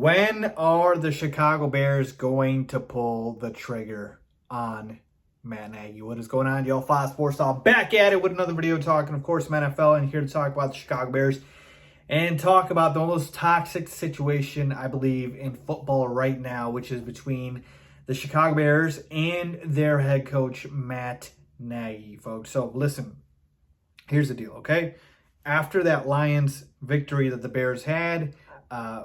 When are the Chicago Bears going to pull the trigger on Matt Nagy? What is going on, y'all? Fox Sports Style back at it with another video talking, of course, NFL, and here to talk about the Chicago Bears and talk about the most toxic situation, I believe, in football right now, which is between the Chicago Bears and their head coach, Matt Nagy, folks. So listen, here's the deal, okay? After that Lions victory that the Bears had,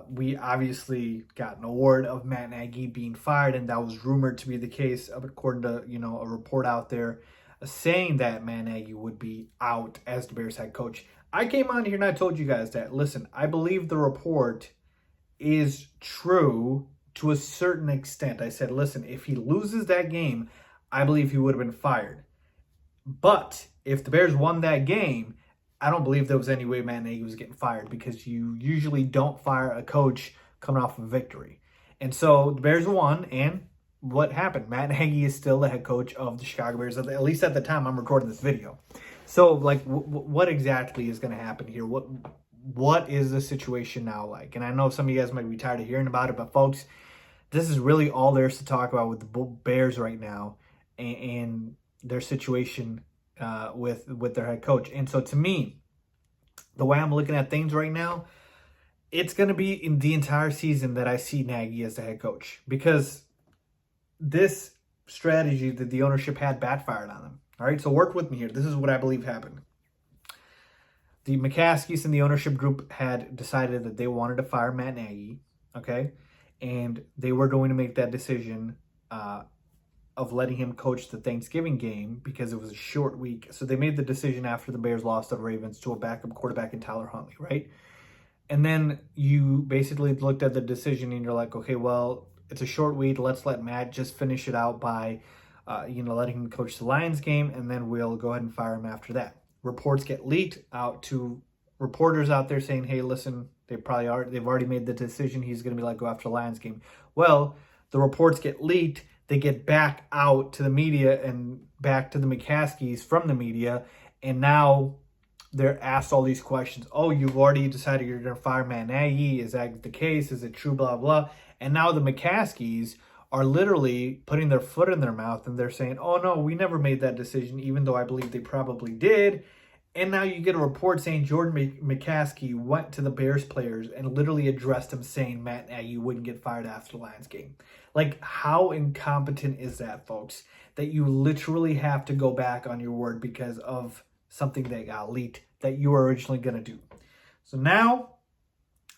we obviously got no word of Matt Nagy being fired, and that was rumored to be the case, according to a report out there saying that Matt Nagy would be out as the Bears head coach. I came on here and I told you guys that, listen, I believe the report is true to a certain extent. I said, listen, if he loses that game, I believe he would have been fired. But if the Bears won that game, I don't believe there was any way Matt Nagy was getting fired, because you usually don't fire a coach coming off of a victory. And so the Bears won, and what happened? Matt Nagy is still the head coach of the Chicago Bears, at least at the time I'm recording this video. So, like, what exactly is going to happen here? What is the situation now like? And I know some of you guys might be tired of hearing about it, but folks, this is really all there's to talk about with the Bears right now and their situation with their head coach. And so to me, the way I'm looking at things right now, it's going to be in the entire season that I see Nagy as the head coach, because this strategy that the ownership had backfired on them. All right, so work with me here. This is what I believe happened. The McCaskies and the ownership group had decided that they wanted to fire Matt Nagy, okay? And they were going to make that decision of letting him coach the Thanksgiving game because it was a short week. So they made the decision after the Bears lost to the Ravens to a backup quarterback in Tyler Huntley, right? And then you basically looked at the decision and you're like, okay, well, it's a short week. Let's let Matt just finish it out by, letting him coach the Lions game, and then we'll go ahead and fire him after that. Reports get leaked out to reporters out there saying, hey, listen, they've already made the decision. He's going to be let go after the Lions game. Well, the reports get leaked. They get back out to the media and back to the McCaskies from the media, and now they're asked all these questions. Oh, you've already decided you're going to fire Matt Nagy. Is that the case? Is it true? Blah, blah. And now the McCaskies are literally putting their foot in their mouth, and they're saying, oh, no, we never made that decision, even though I believe they probably did. And now you get a report saying Jordan McCaskey went to the Bears players and literally addressed them, saying Matt Nagy wouldn't get fired after the Lions game. Like, how incompetent is that, folks? That you literally have to go back on your word because of something that got leaked that you were originally going to do. So now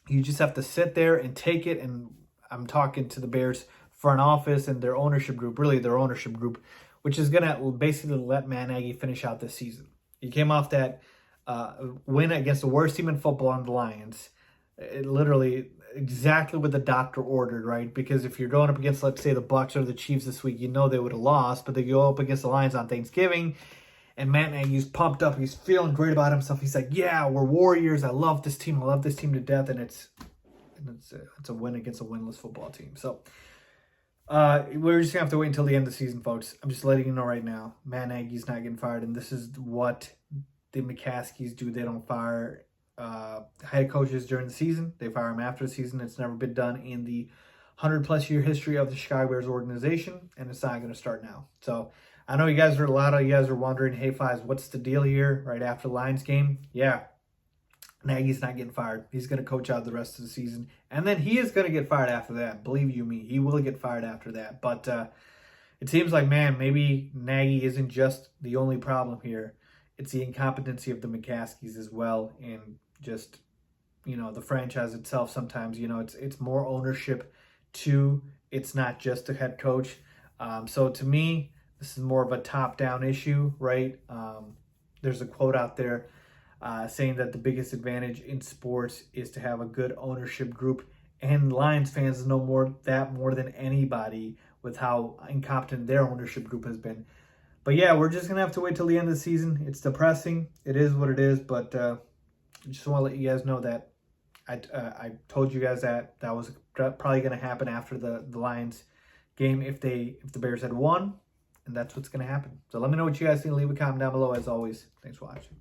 you just have to sit there and take it. And I'm talking to the Bears front office and their ownership group, which is going to basically let Matt Nagy finish out this season. He came off that win against the worst team in football on the Lions. It literally exactly what the doctor ordered, right? Because if you're going up against, let's say, the Bucs or the Chiefs this week, they would have lost, but they go up against the Lions on Thanksgiving, and Matt Nagy's pumped up. He's feeling great about himself. He's like, yeah, we're Warriors. I love this team. I love this team to death, and it's a win against a winless football team. So we're just going to have to wait until the end of the season, folks. I'm just letting you know right now, Matt Nagy's not getting fired, and this is what the McCaskies do. They don't fire head coaches during the season. They fire them after the season. It's never been done in the 100-plus year history of the Chicago Bears organization, and it's not going to start now. So I know a lot of you guys are wondering, hey, Fives, what's the deal here right after the Lions game? Yeah, Nagy's not getting fired. He's going to coach out the rest of the season, and then he is going to get fired after that. Believe you me, he will get fired after that. But it seems like, man, maybe Nagy isn't just the only problem here. It's the incompetency of the McCaskies as well, and just, the franchise itself sometimes, it's more ownership too. It's not just a head coach. So to me, this is more of a top-down issue, right? There's a quote out there saying that the biggest advantage in sports is to have a good ownership group, and Lions fans know more than anybody with how incompetent their ownership group has been. But yeah, we're just going to have to wait till the end of the season. It's depressing. It is what it is, but I just want to let you guys know that I told you guys that was probably going to happen after the Lions game if the Bears had won, and that's what's going to happen. So let me know what you guys think. Leave a comment down below. As always, thanks for watching.